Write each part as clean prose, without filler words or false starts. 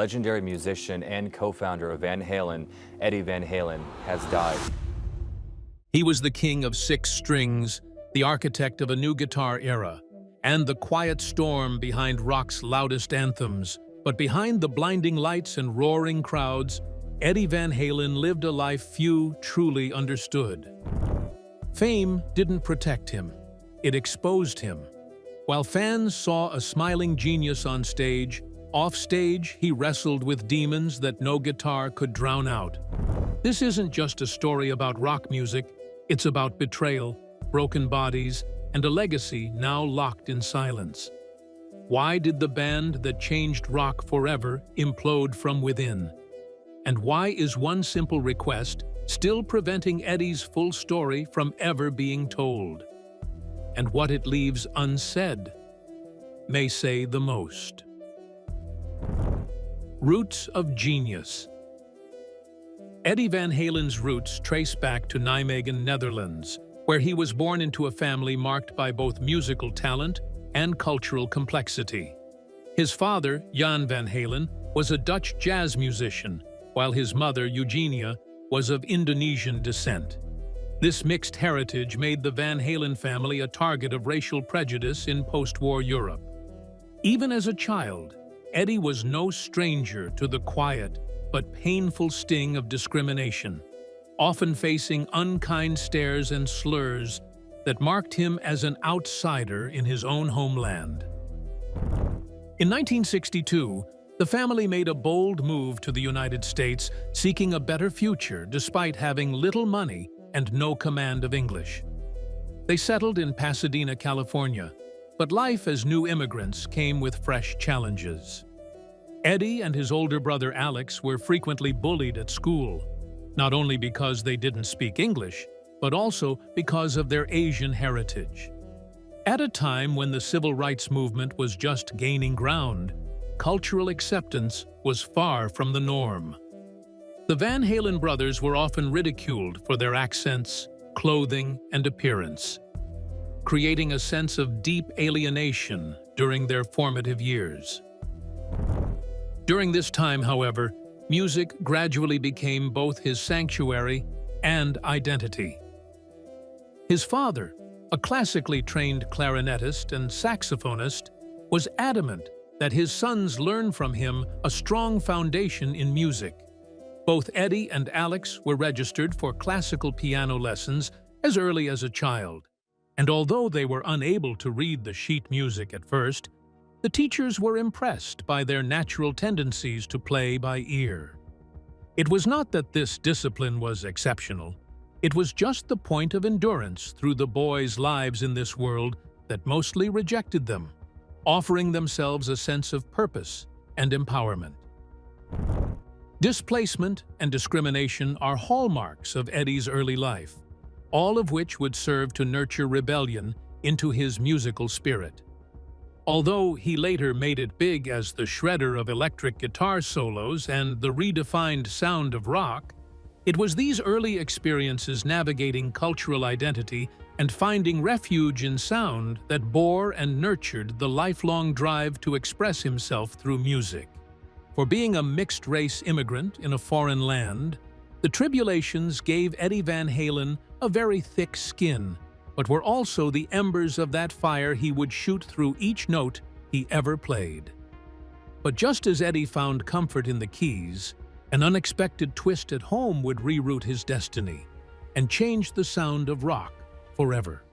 legendary musician and co-founder of Van Halen, Eddie Van Halen, has died. He was the king of six strings, the architect of a new guitar era, and the quiet storm behind rock's loudest anthems. But behind the blinding lights and roaring crowds, Eddie Van Halen lived a life few truly understood. Fame didn't protect him, it exposed him. While fans saw a smiling genius on stage, offstage he wrestled with demons that no guitar could drown out. This isn't just a story about rock music, it's about betrayal, broken bodies, and a legacy now locked in silence. Why did the band that changed rock forever implode from within? And why is one simple request still preventing Eddie's full story from ever being told? And what it leaves unsaid may say the most. Roots of genius. Eddie Van Halen's roots trace back to Nijmegen, Netherlands, where he was born into a family marked by both musical talent and cultural complexity. His father, Jan Van Halen, was a Dutch jazz musician, while his mother, Eugenia, was of Indonesian descent. This mixed heritage made the Van Halen family a target of racial prejudice in post-war Europe. Even as a child, Eddie was no stranger to the quiet but painful sting of discrimination, often facing unkind stares and slurs that marked him as an outsider in his own homeland. In 1962, the family made a bold move to the United States, seeking a better future despite having little money and no command of English. They settled in Pasadena, California, but life as new immigrants came with fresh challenges. Eddie and his older brother Alex were frequently bullied at school, not only because they didn't speak English, but also because of their Asian heritage. At a time when the civil rights movement was just gaining ground, cultural acceptance was far from the norm. The Van Halen brothers were often ridiculed for their accents, clothing, and appearance, creating a sense of deep alienation during their formative years. During this time, however, music gradually became both his sanctuary and identity. His father, a classically trained clarinetist and saxophonist, was adamant that his sons learn from him a strong foundation in music. Both Eddie and Alex were registered for classical piano lessons as early as a child, and although they were unable to read the sheet music at first, the teachers were impressed by their natural tendencies to play by ear. It was not that this discipline was exceptional. It was just the point of endurance through the boys' lives in this world that mostly rejected them, offering themselves a sense of purpose and empowerment. Displacement and discrimination are hallmarks of Eddie's early life, all of which would serve to nurture rebellion into his musical spirit. Although he later made it big as the shredder of electric guitar solos and the redefined sound of rock, it was these early experiences navigating cultural identity and finding refuge in sound that bore and nurtured the lifelong drive to express himself through music. For being a mixed-race immigrant in a foreign land, the tribulations gave Eddie Van Halen a very thick skin, but were also the embers of that fire he would shoot through each note he ever played. But just as Eddie found comfort in the keys, an unexpected twist at home would reroute his destiny and change the sound of rock forever.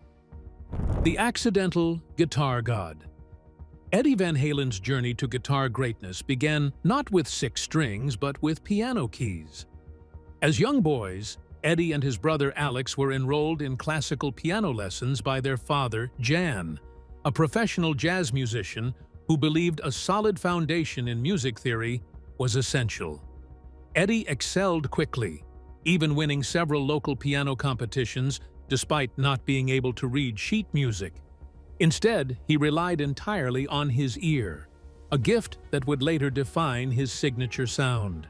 The accidental guitar god. Eddie Van Halen's journey to guitar greatness began not with 6 strings, but with piano keys. As young boys, Eddie and his brother Alex were enrolled in classical piano lessons by their father, Jan, a professional jazz musician who believed a solid foundation in music theory was essential. Eddie excelled quickly, even winning several local piano competitions despite not being able to read sheet music. Instead, he relied entirely on his ear, a gift that would later define his signature sound.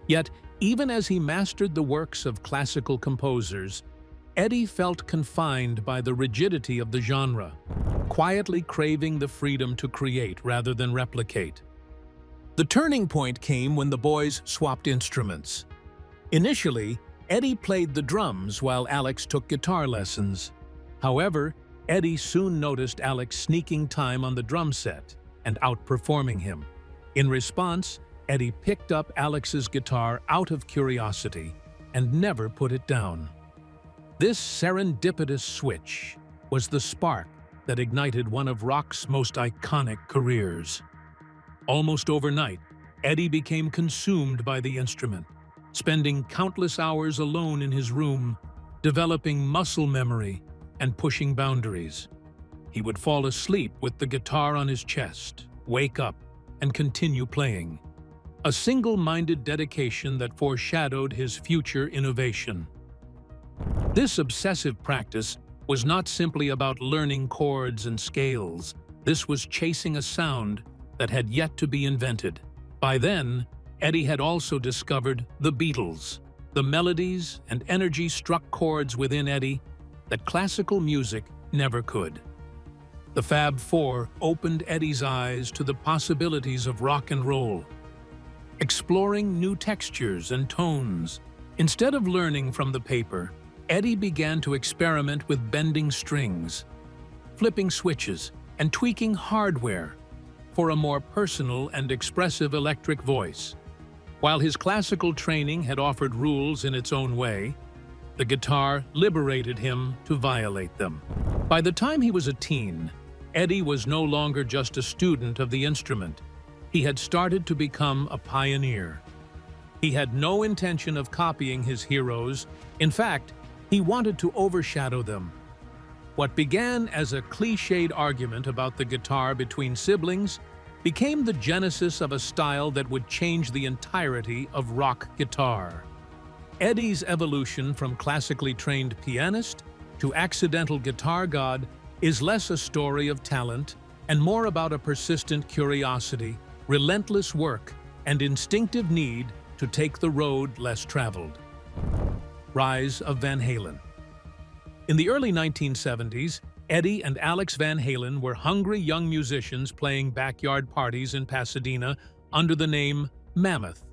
Yet, even as he mastered the works of classical composers, Eddie felt confined by the rigidity of the genre, quietly craving the freedom to create rather than replicate. The turning point came when the boys swapped instruments. Initially, Eddie played the drums while Alex took guitar lessons. However, Eddie soon noticed Alex sneaking time on the drum set and outperforming him. In response, Eddie picked up Alex's guitar out of curiosity and never put it down. This serendipitous switch was the spark that ignited one of rock's most iconic careers. Almost overnight, Eddie became consumed by the instrument, spending countless hours alone in his room, developing muscle memory and pushing boundaries. He would fall asleep with the guitar on his chest, wake up, and continue playing. A single-minded dedication that foreshadowed his future innovation. This obsessive practice was not simply about learning chords and scales. This was chasing a sound that had yet to be invented. By then, Eddie had also discovered the Beatles. The melodies and energy struck chords within Eddie that classical music never could. The Fab Four opened Eddie's eyes to the possibilities of rock and roll, exploring new textures and tones. Instead of learning from the paper, Eddie began to experiment with bending strings, flipping switches, and tweaking hardware for a more personal and expressive electric voice. While his classical training had offered rules in its own way, the guitar liberated him to violate them. By the time he was a teen, Eddie was no longer just a student of the instrument. He had started to become a pioneer. He had no intention of copying his heroes. In fact, he wanted to overshadow them. What began as a cliched argument about the guitar between siblings became the genesis of a style that would change the entirety of rock guitar. Eddie's evolution from classically trained pianist to accidental guitar god is less a story of talent and more about a persistent curiosity, relentless work, and instinctive need to take the road less traveled. Rise of Van Halen. In the early 1970s, Eddie and Alex Van Halen were hungry young musicians playing backyard parties in Pasadena under the name Mammoth.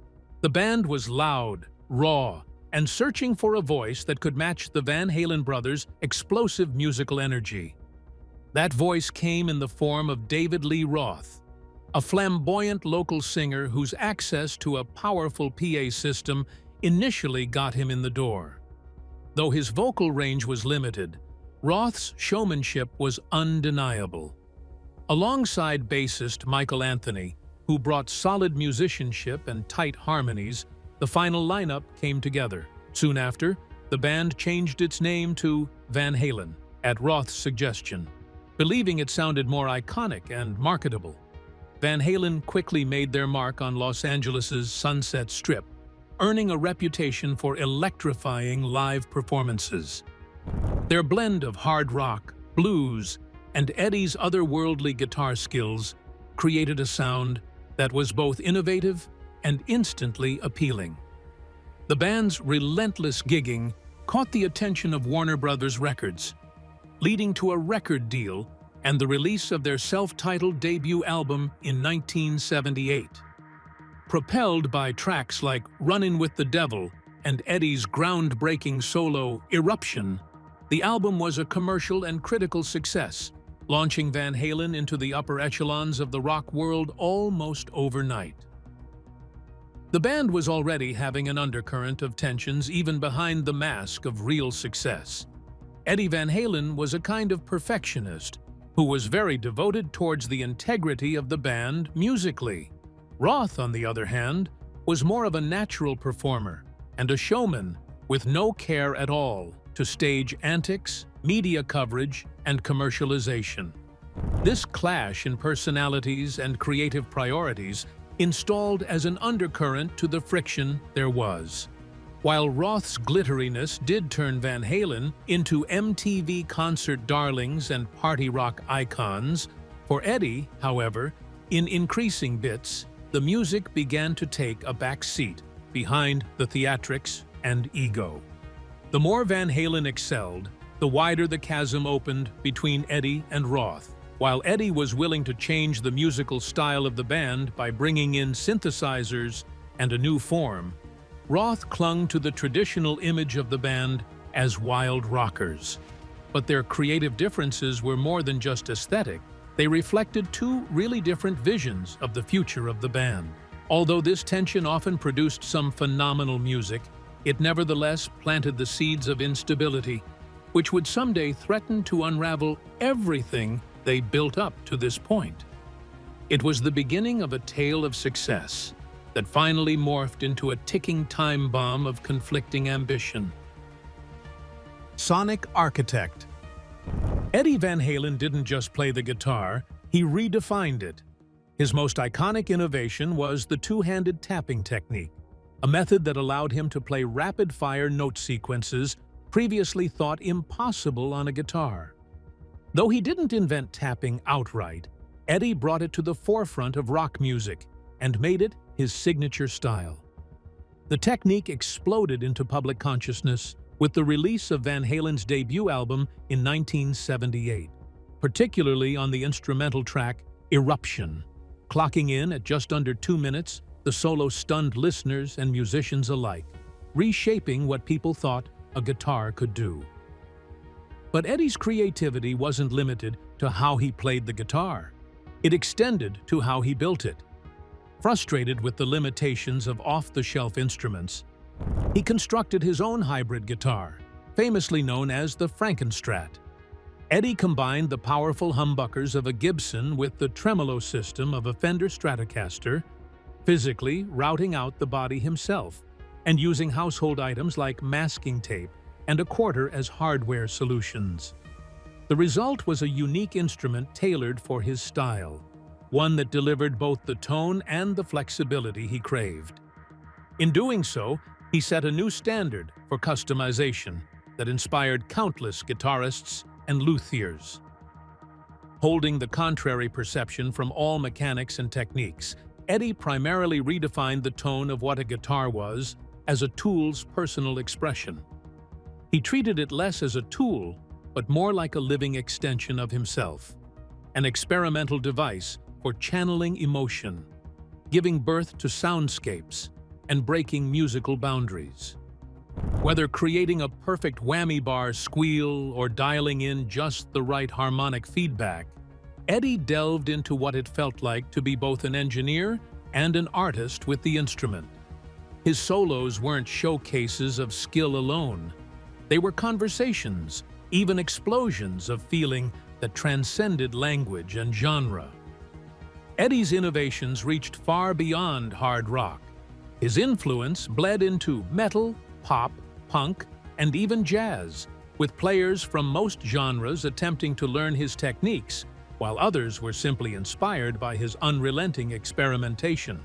The band was loud, raw, and searching for a voice that could match the Van Halen brothers' explosive musical energy. That voice came in the form of David Lee Roth, a flamboyant local singer whose access to a powerful PA system initially got him in the door. Though his vocal range was limited, Roth's showmanship was undeniable. Alongside bassist Michael Anthony, who brought solid musicianship and tight harmonies, the final lineup came together. Soon after, the band changed its name to Van Halen, at Roth's suggestion, believing it sounded more iconic and marketable. Van Halen quickly made their mark on Los Angeles' Sunset Strip, earning a reputation for electrifying live performances. Their blend of hard rock, blues, and Eddie's otherworldly guitar skills created a sound that was both innovative and instantly appealing. The band's relentless gigging caught the attention of Warner Brothers Records, leading to a record deal and the release of their self-titled debut album in 1978. Propelled by tracks like Runnin' with the Devil and Eddie's groundbreaking solo Eruption, the album was a commercial and critical success, launching Van Halen into the upper echelons of the rock world almost overnight. The band was already having an undercurrent of tensions even behind the mask of real success. Eddie Van Halen was a kind of perfectionist who was very devoted towards the integrity of the band musically. Roth, on the other hand, was more of a natural performer and a showman with no care at all to stage antics, media coverage, and commercialization. This clash in personalities and creative priorities installed as an undercurrent to the friction there was. While Roth's glitteriness did turn Van Halen into MTV concert darlings and party rock icons, for Eddie, however, in increasing bits, the music began to take a back seat behind the theatrics and ego. The more Van Halen excelled, the wider the chasm opened between Eddie and Roth. While Eddie was willing to change the musical style of the band by bringing in synthesizers and a new form, Roth clung to the traditional image of the band as wild rockers. But their creative differences were more than just aesthetic. They reflected two really different visions of the future of the band. Although this tension often produced some phenomenal music, it nevertheless planted the seeds of instability, which would someday threaten to unravel everything they built up to this point. It was the beginning of a tale of success that finally morphed into a ticking time bomb of conflicting ambition. Sonic Architect. Eddie Van Halen didn't just play the guitar, he redefined it. His most iconic innovation was the two-handed tapping technique, a method that allowed him to play rapid-fire note sequences previously thought impossible on a guitar. Though he didn't invent tapping outright, Eddie brought it to the forefront of rock music and made it his signature style. The technique exploded into public consciousness with the release of Van Halen's debut album in 1978, particularly on the instrumental track Eruption. Clocking in at just under 2 minutes, the solo stunned listeners and musicians alike, reshaping what people thought a guitar could do. But Eddie's creativity wasn't limited to how he played the guitar. It extended to how he built it. Frustrated with the limitations of off-the-shelf instruments, he constructed his own hybrid guitar, famously known as the Frankenstrat. Eddie combined the powerful humbuckers of a Gibson with the tremolo system of a Fender Stratocaster, physically routing out the body himself, and using household items like masking tape and a quarter as hardware solutions. The result was a unique instrument tailored for his style, one that delivered both the tone and the flexibility he craved. In doing so, he set a new standard for customization that inspired countless guitarists and luthiers. Holding the contrary perception from all mechanics and techniques, Eddie primarily redefined the tone of what a guitar was as a tool's personal expression. He treated it less as a tool, but more like a living extension of himself, an experimental device for channeling emotion, giving birth to soundscapes, and breaking musical boundaries. Whether creating a perfect whammy bar squeal or dialing in just the right harmonic feedback, Eddie delved into what it felt like to be both an engineer and an artist with the instrument. His solos weren't showcases of skill alone. They were conversations, even explosions of feeling that transcended language and genre. Eddie's innovations reached far beyond hard rock. His influence bled into metal, pop, punk, and even jazz, with players from most genres attempting to learn his techniques, while others were simply inspired by his unrelenting experimentation.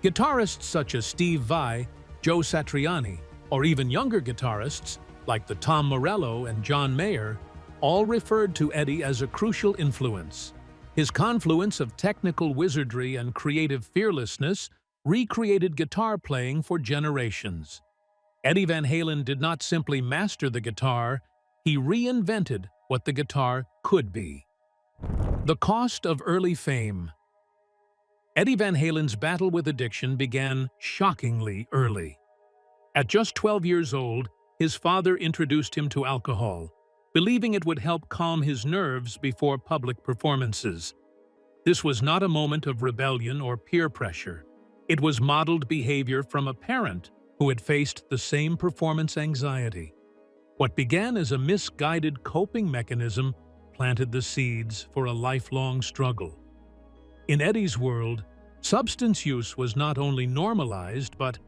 Guitarists such as Steve Vai, Joe Satriani, or even younger guitarists like the Tom Morello and John Mayer all referred to Eddie as a crucial influence. His confluence of technical wizardry and creative fearlessness recreated guitar playing for generations. Eddie Van Halen did not simply master the guitar, he reinvented what the guitar could be. The cost of early fame. Eddie Van Halen's battle with addiction began shockingly early. At just 12 years old, his father introduced him to alcohol, believing it would help calm his nerves before public performances. This was not a moment of rebellion or peer pressure. It was modeled behavior from a parent who had faced the same performance anxiety. What began as a misguided coping mechanism planted the seeds for a lifelong struggle. In Eddie's world, substance use was not only normalized, but,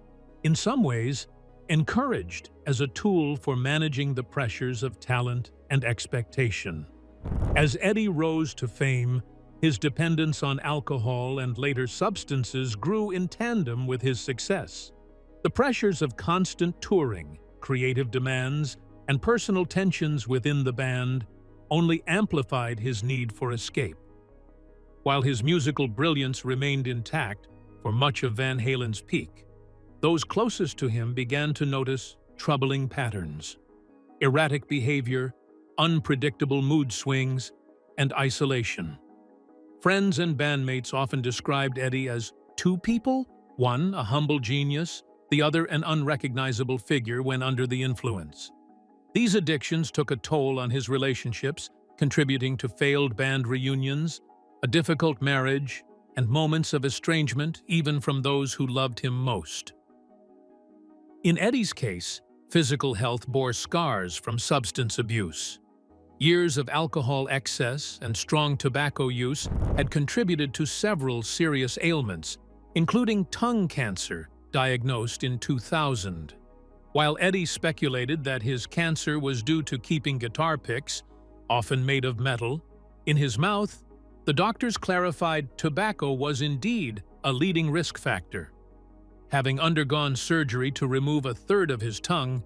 in some ways, encouraged as a tool for managing the pressures of talent and expectation. As Eddie rose to fame, his dependence on alcohol and later substances grew in tandem with his success. The pressures of constant touring, creative demands, and personal tensions within the band only amplified his need for escape. While his musical brilliance remained intact for much of Van Halen's peak, those closest to him began to notice troubling patterns. Erratic behavior, unpredictable mood swings, and isolation. Friends and bandmates often described Eddie as two people, one a humble genius, the other an unrecognizable figure when under the influence. These addictions took a toll on his relationships, contributing to failed band reunions, a difficult marriage, and moments of estrangement even from those who loved him most. In Eddie's case, physical health bore scars from substance abuse. Years of alcohol excess and strong tobacco use had contributed to several serious ailments, including tongue cancer, diagnosed in 2000. While Eddie speculated that his cancer was due to keeping guitar picks, often made of metal, in his mouth, the doctors clarified tobacco was indeed a leading risk factor. Having undergone surgery to remove a third of his tongue,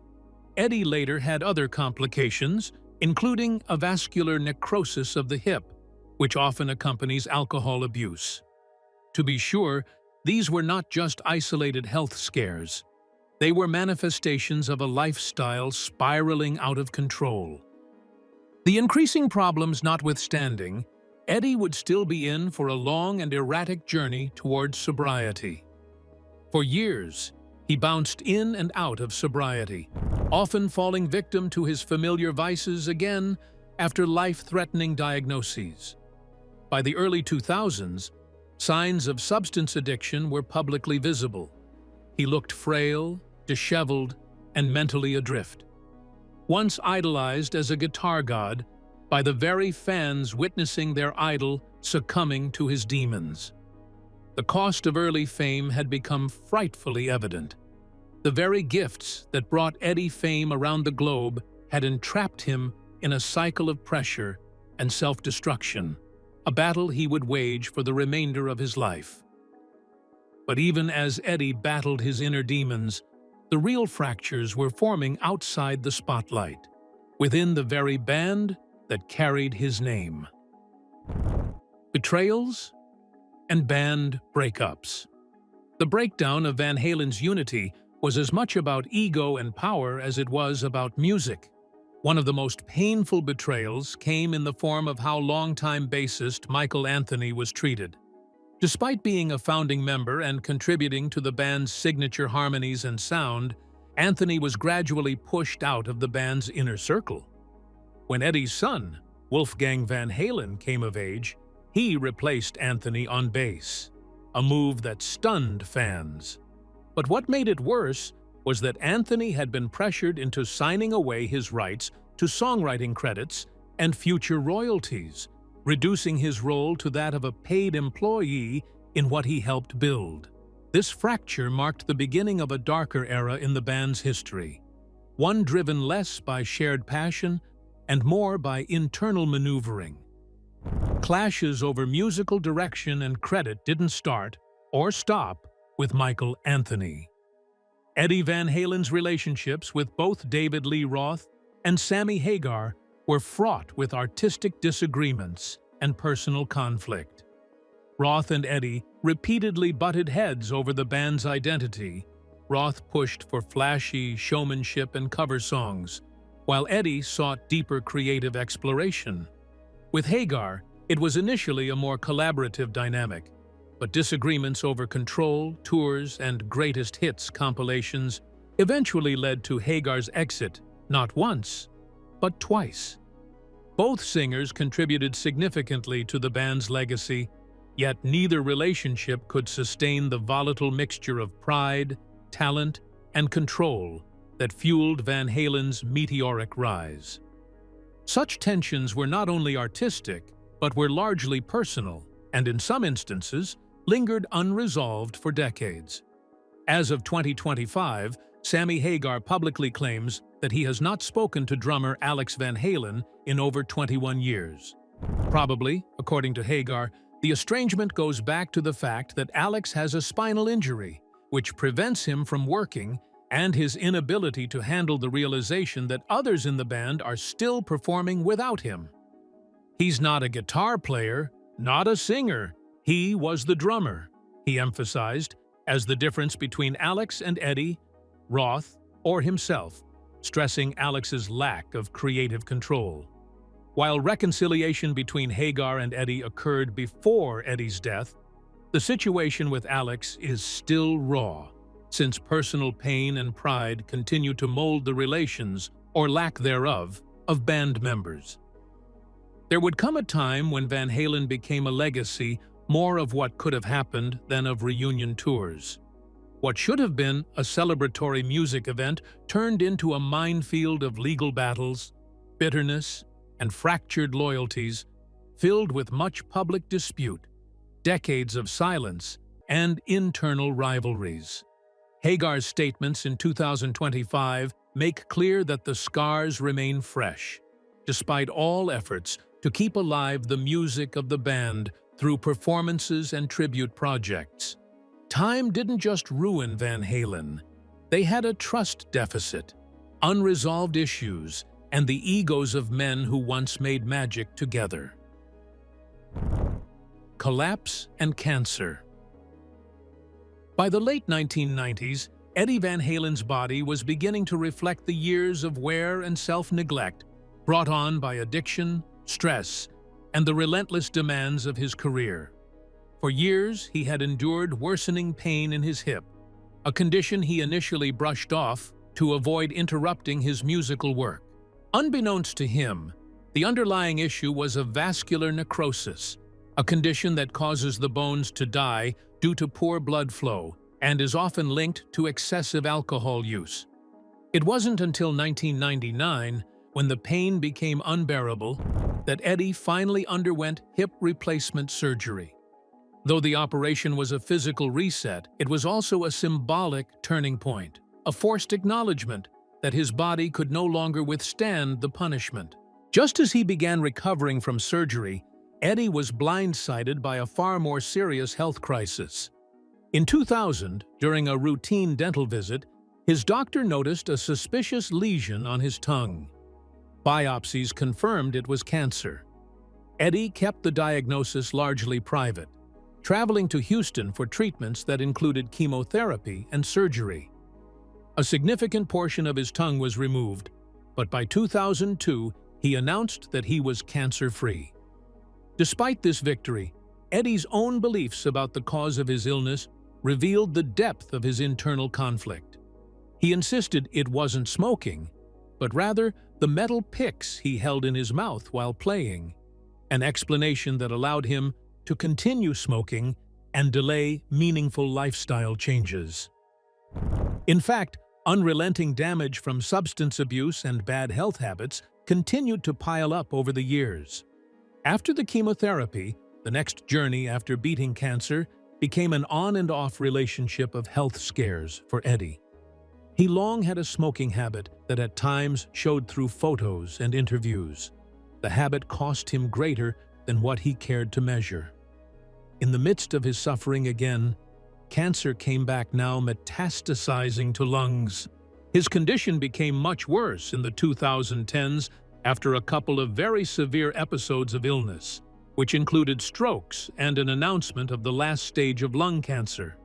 Eddie later had other complications, including a vascular necrosis of the hip, which often accompanies alcohol abuse. To be sure, these were not just isolated health scares. They were manifestations of a lifestyle spiraling out of control. The increasing problems notwithstanding, Eddie would still be in for a long and erratic journey towards sobriety. For years, he bounced in and out of sobriety, often falling victim to his familiar vices again after life-threatening diagnoses. By the early 2000s, signs of substance addiction were publicly visible. He looked frail, disheveled, and mentally adrift. Once idolized as a guitar god by the very fans witnessing their idol succumbing to his demons. The cost of early fame had become frightfully evident. The very gifts that brought Eddie fame around the globe had entrapped him in a cycle of pressure and self-destruction, a battle he would wage for the remainder of his life. But even as Eddie battled his inner demons, the real fractures were forming outside the spotlight, within the very band that carried his name. Betrayals and Band breakups. The breakdown of Van Halen's unity was as much about ego and power as it was about music. One of the most painful betrayals came in the form of how longtime bassist Michael Anthony was treated. Despite being a founding member and contributing to the band's signature harmonies and sound, Anthony was gradually pushed out of the band's inner circle. When Eddie's son, Wolfgang Van Halen, came of age, he replaced Anthony on bass, a move that stunned fans. But what made it worse was that Anthony had been pressured into signing away his rights to songwriting credits and future royalties, reducing his role to that of a paid employee in what he helped build. This fracture marked the beginning of a darker era in the band's history, one driven less by shared passion and more by internal maneuvering. Clashes over musical direction and credit didn't start or stop with Michael Anthony. Eddie Van Halen's relationships with both David Lee Roth and Sammy Hagar were fraught with artistic disagreements and personal conflict. Roth and Eddie repeatedly butted heads over the band's identity. Roth pushed for flashy showmanship and cover songs, while Eddie sought deeper creative exploration. With Hagar, it was initially a more collaborative dynamic, but disagreements over control, tours, and greatest hits compilations eventually led to Hagar's exit, not once, but twice. Both singers contributed significantly to the band's legacy, yet neither relationship could sustain the volatile mixture of pride, talent, and control that fueled Van Halen's meteoric rise. Such tensions were not only artistic, but were largely personal, and in some instances, lingered unresolved for decades. As of 2025, Sammy Hagar publicly claims that he has not spoken to drummer Alex Van Halen in over 21 years. Probably, according to Hagar, the estrangement goes back to the fact that Alex has a spinal injury, which prevents him from working, and his inability to handle the realization that others in the band are still performing without him. He's not a guitar player, not a singer. He was the drummer, he emphasized, as the difference between Alex and Eddie, Roth, or himself, stressing Alex's lack of creative control. While reconciliation between Hagar and Eddie occurred before Eddie's death, the situation with Alex is still raw, since personal pain and pride continue to mold the relations, or lack thereof, of band members. There would come a time when Van Halen became a legacy more of what could have happened than of reunion tours. What should have been a celebratory music event turned into a minefield of legal battles, bitterness, and fractured loyalties, filled with much public dispute, decades of silence, and internal rivalries. Hagar's statements in 2025 make clear that the scars remain fresh, despite all efforts to keep alive the music of the band through performances and tribute projects. Time didn't just ruin Van Halen. They had a trust deficit, unresolved issues, and the egos of men who once made magic together. Collapse and cancer. By the late 1990s, Eddie Van Halen's body was beginning to reflect the years of wear and self-neglect brought on by addiction, stress, and the relentless demands of his career. For years, he had endured worsening pain in his hip, a condition he initially brushed off to avoid interrupting his musical work. Unbeknownst to him, the underlying issue was a vascular necrosis, a condition that causes the bones to die due to poor blood flow and is often linked to excessive alcohol use. It wasn't until 1999, when the pain became unbearable, that Eddie finally underwent hip replacement surgery. Though the operation was a physical reset, it was also a symbolic turning point, a forced acknowledgement that his body could no longer withstand the punishment. Just as he began recovering from surgery, Eddie was blindsided by a far more serious health crisis. In 2000, during a routine dental visit, his doctor noticed a suspicious lesion on his tongue. Biopsies confirmed it was cancer. Eddie kept the diagnosis largely private, traveling to Houston for treatments that included chemotherapy and surgery. A significant portion of his tongue was removed, but by 2002, he announced that he was cancer-free. Despite this victory, Eddie's own beliefs about the cause of his illness revealed the depth of his internal conflict. He insisted it wasn't smoking, but rather the metal picks he held in his mouth while playing, an explanation that allowed him to continue smoking and delay meaningful lifestyle changes. In fact, unrelenting damage from substance abuse and bad health habits continued to pile up over the years. After the chemotherapy, the next journey after beating cancer became an on-and-off relationship of health scares for Eddie. He long had a smoking habit that at times showed through photos and interviews. The habit cost him greater than what he cared to measure. In the midst of his suffering again, cancer came back, now metastasizing to lungs. His condition became much worse in the 2010s after a couple of very severe episodes of illness, which included strokes and an announcement of the last stage of lung cancer.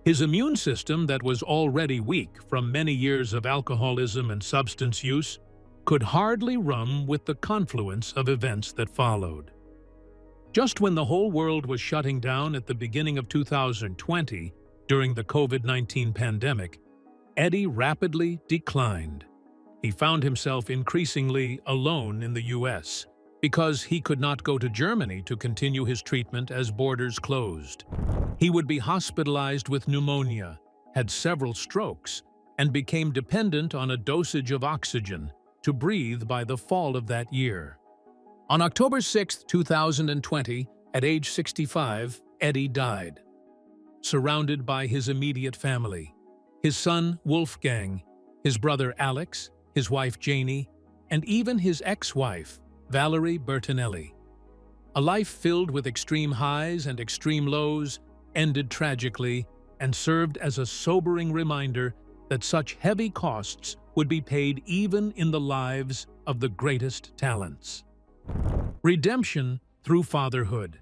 His immune system, that was already weak from many years of alcoholism and substance use, could hardly run with the confluence of events that followed. Just when the whole world was shutting down at the beginning of 2020, during the COVID-19 pandemic, Eddie rapidly declined. He found himself increasingly alone in the U.S. because he could not go to Germany to continue his treatment as borders closed. He would be hospitalized with pneumonia, had several strokes, and became dependent on a dosage of oxygen to breathe by the fall of that year. On October 6, 2020, at age 65, Eddie died. Surrounded by his immediate family, his son Wolfgang, his brother Alex, his wife Janie, and even his ex-wife, Valerie Bertinelli. A life filled with extreme highs and extreme lows ended tragically and served as a sobering reminder that such heavy costs would be paid even in the lives of the greatest talents. Redemption through fatherhood.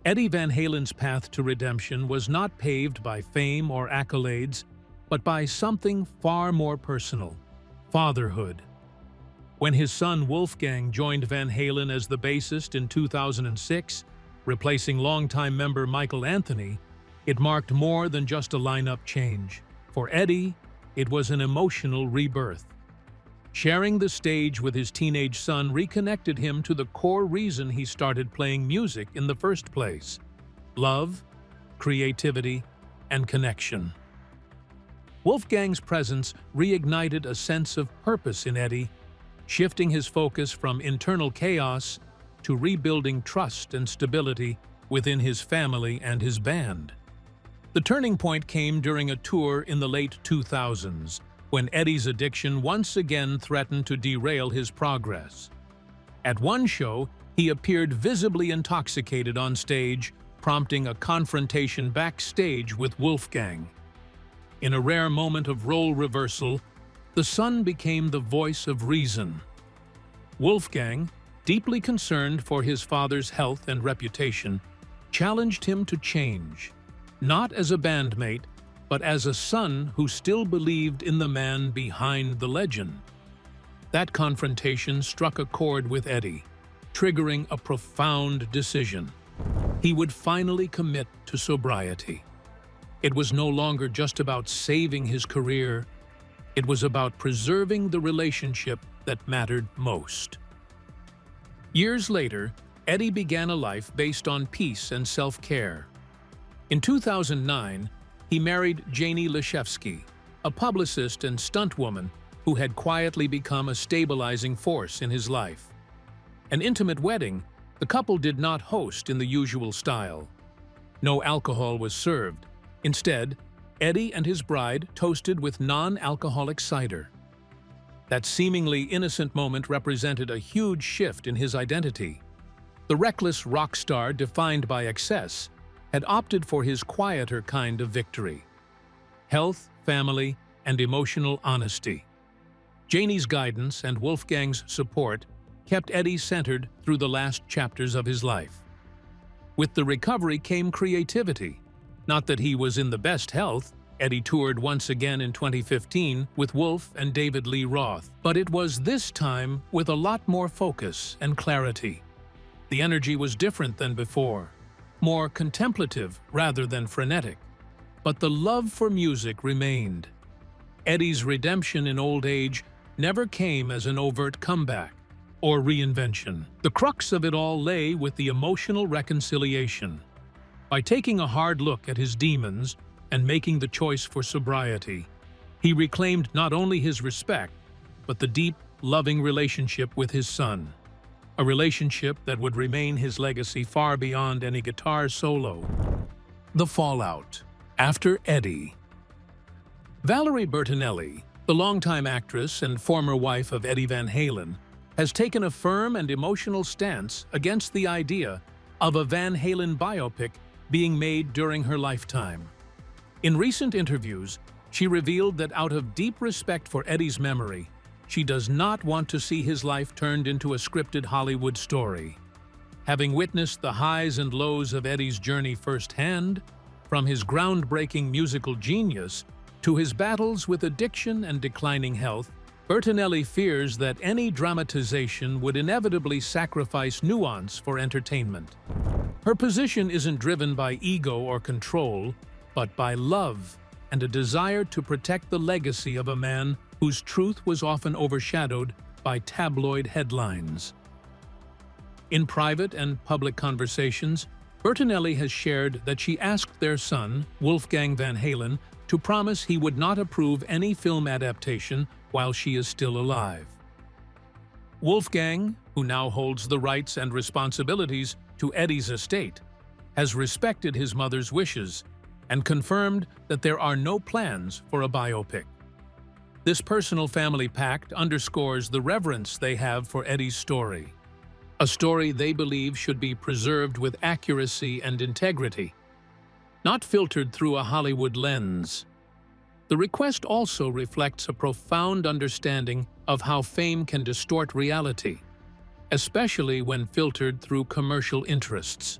Eddie Van Halen's path to redemption was not paved by fame or accolades, but by something far more personal: fatherhood. When his son Wolfgang joined Van Halen as the bassist in 2006, replacing longtime member Michael Anthony, it marked more than just a lineup change. For Eddie, it was an emotional rebirth. Sharing the stage with his teenage son reconnected him to the core reason he started playing music in the first place: love, creativity, and connection. Wolfgang's presence reignited a sense of purpose in Eddie, shifting his focus from internal chaos to rebuilding trust and stability within his family and his band. The turning point came during a tour in the late 2000s, when Eddie's addiction once again threatened to derail his progress. At one show, he appeared visibly intoxicated on stage, prompting a confrontation backstage with Wolfgang. In a rare moment of role reversal, the son became the voice of reason. Wolfgang, deeply concerned for his father's health and reputation, challenged him to change, not as a bandmate, but as a son who still believed in the man behind the legend. That confrontation struck a chord with Eddie, triggering a profound decision. He would finally commit to sobriety. It was no longer just about saving his career. It was about preserving the relationship that mattered most. Years later, Eddie began a life based on peace and self-care. In 2009, he married Janie Leszewski, a publicist and stuntwoman who had quietly become a stabilizing force in his life. An intimate wedding, the couple did not host in the usual style. No alcohol was served. Instead, Eddie and his bride toasted with non-alcoholic cider. That seemingly innocent moment represented a huge shift in his identity. The reckless rock star defined by excess had opted for his quieter kind of victory: health, family, and emotional honesty. Janie's guidance and Wolfgang's support kept Eddie centered through the last chapters of his life. With the recovery came creativity. Not that he was in the best health. Eddie toured once again in 2015 with Wolf and David Lee Roth, but it was this time with a lot more focus and clarity. The energy was different than before, more contemplative rather than frenetic, but the love for music remained. Eddie's redemption in old age never came as an overt comeback or reinvention. The crux of it all lay with the emotional reconciliation. By taking a hard look at his demons and making the choice for sobriety, he reclaimed not only his respect, but the deep, loving relationship with his son. A relationship that would remain his legacy far beyond any guitar solo. The fallout. After Eddie. Valerie Bertinelli, the longtime actress and former wife of Eddie Van Halen, has taken a firm and emotional stance against the idea of a Van Halen biopic being made during her lifetime. In recent interviews, she revealed that out of deep respect for Eddie's memory, she does not want to see his life turned into a scripted Hollywood story. Having witnessed the highs and lows of Eddie's journey firsthand, from his groundbreaking musical genius to his battles with addiction and declining health, Bertinelli fears that any dramatization would inevitably sacrifice nuance for entertainment. Her position isn't driven by ego or control, but by love and a desire to protect the legacy of a man whose truth was often overshadowed by tabloid headlines. In private and public conversations, Bertinelli has shared that she asked their son, Wolfgang Van Halen, to promise he would not approve any film adaptation while she is still alive. Wolfgang, who now holds the rights and responsibilities to Eddie's estate, has respected his mother's wishes and confirmed that there are no plans for a biopic. This personal family pact underscores the reverence they have for Eddie's story, a story they believe should be preserved with accuracy and integrity, not filtered through a Hollywood lens. The request also reflects a profound understanding of how fame can distort reality, especially when filtered through commercial interests.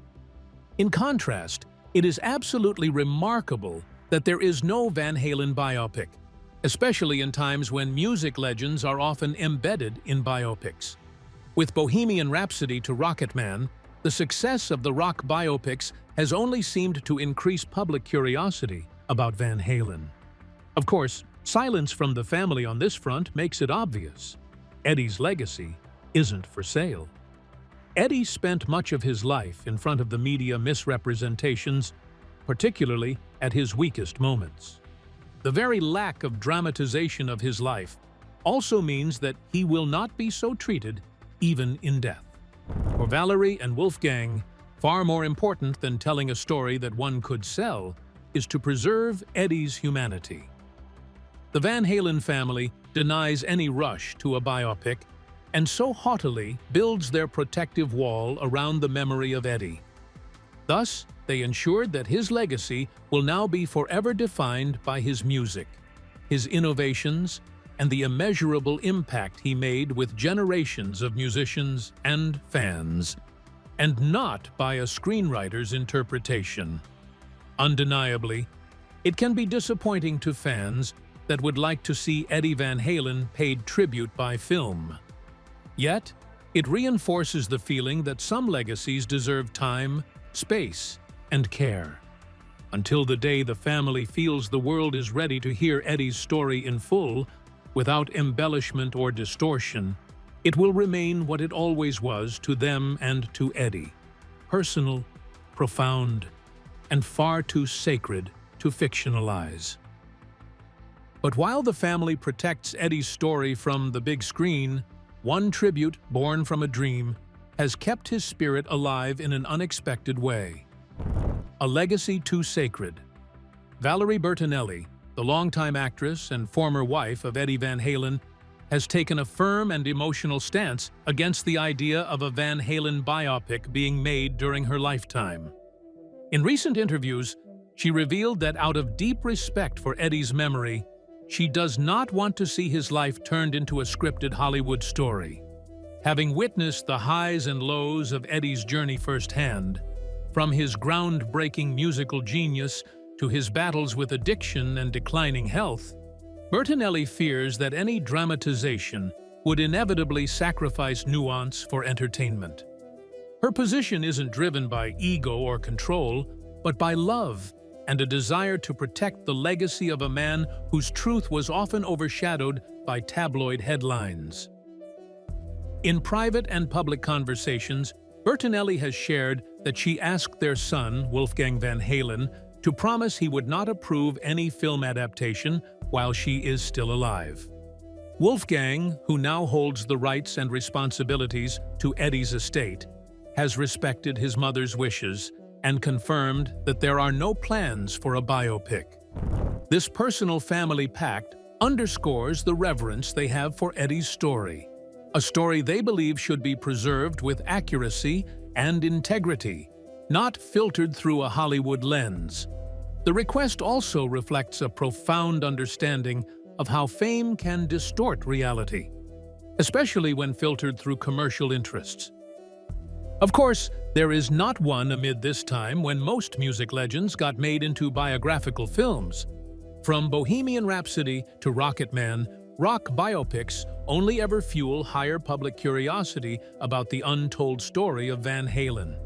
In contrast, it is absolutely remarkable that there is no Van Halen biopic. especially in times when music legends are often embedded in biopics. With Bohemian Rhapsody to Rocketman, the success of the rock biopics has only seemed to increase public curiosity about Van Halen. Of course, silence from the family on this front makes it obvious. Eddie's legacy isn't for sale. Eddie spent much of his life in front of the media misrepresentations, particularly at his weakest moments. The very lack of dramatization of his life also means that he will not be so treated even in death. For Valerie and Wolfgang, far more important than telling a story that one could sell is to preserve Eddie's humanity. The Van Halen family denies any rush to a biopic and so haughtily builds their protective wall around the memory of Eddie. Thus, they ensured that his legacy will now be forever defined by his music, his innovations, and the immeasurable impact he made with generations of musicians and fans, and not by a screenwriter's interpretation. Undeniably, it can be disappointing to fans that would like to see Eddie Van Halen paid tribute by film. Yet, it reinforces the feeling that some legacies deserve time, space, and care. Until the day the family feels the world is ready to hear Eddie's story in full, without embellishment or distortion, it will remain what it always was to them and to Eddie: personal, profound, and far too sacred to fictionalize. But while the family protects Eddie's story from the big screen, one tribute born from a dream has kept his spirit alive in an unexpected way. A legacy too sacred. Valerie Bertinelli, the longtime actress and former wife of Eddie Van Halen, has taken a firm and emotional stance against the idea of a Van Halen biopic being made during her lifetime. In recent interviews, she revealed that out of deep respect for Eddie's memory, she does not want to see his life turned into a scripted Hollywood story. Having witnessed the highs and lows of Eddie's journey firsthand, from his groundbreaking musical genius to his battles with addiction and declining health, Bertinelli fears that any dramatization would inevitably sacrifice nuance for entertainment. Her position isn't driven by ego or control, but by love and a desire to protect the legacy of a man whose truth was often overshadowed by tabloid headlines. In private and public conversations, Bertinelli has shared that she asked their son, Wolfgang Van Halen, to promise he would not approve any film adaptation while she is still alive. Wolfgang, who now holds the rights and responsibilities to Eddie's estate, has respected his mother's wishes and confirmed that there are no plans for a biopic. This personal family pact underscores the reverence they have for Eddie's story, a story they believe should be preserved with accuracy and integrity, not filtered through a Hollywood lens. The request also reflects a profound understanding of how fame can distort reality, especially when filtered through commercial interests. Of course, there is not one amid this time when most music legends got made into biographical films. From Bohemian Rhapsody to Rocketman, rock biopics only ever fuel higher public curiosity about the untold story of Van Halen.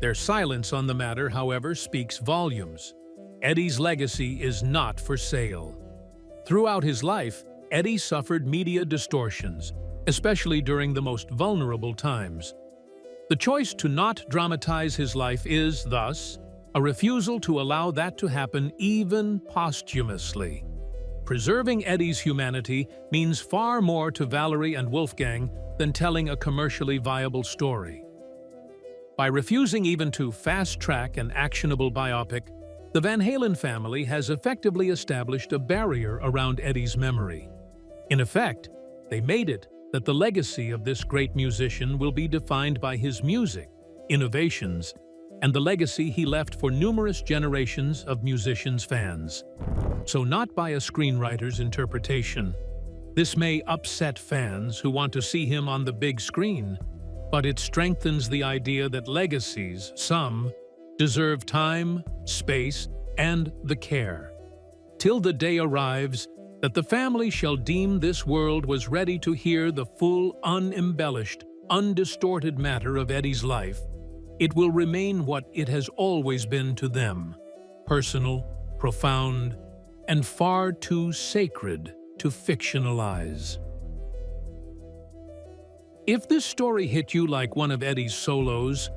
Their silence on the matter, however, speaks volumes. Eddie's legacy is not for sale. Throughout his life, Eddie suffered media distortions, especially during the most vulnerable times. The choice to not dramatize his life is, thus, a refusal to allow that to happen even posthumously. Preserving Eddie's humanity means far more to Valerie and Wolfgang than telling a commercially viable story. By refusing even to fast-track an actionable biopic, the Van Halen family has effectively established a barrier around Eddie's memory. In effect, they made it that the legacy of this great musician will be defined by his music, innovations, and the legacy he left for numerous generations of musicians' fans. So not by a screenwriter's interpretation. This may upset fans who want to see him on the big screen, but it strengthens the idea that legacies, some, deserve time, space, and the care. Till the day arrives that the family shall deem this world was ready to hear the full, unembellished, undistorted matter of Eddie's life, it will remain what it has always been to them: personal, profound, and far too sacred to fictionalize. If this story hit you like one of Eddie's solos,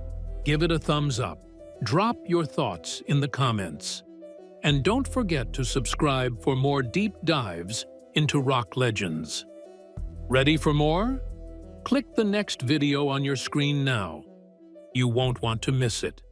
give it a thumbs up. Drop your thoughts in the comments. And don't forget to subscribe for more deep dives into rock legends. Ready for more? Click the next video on your screen now. You won't want to miss it.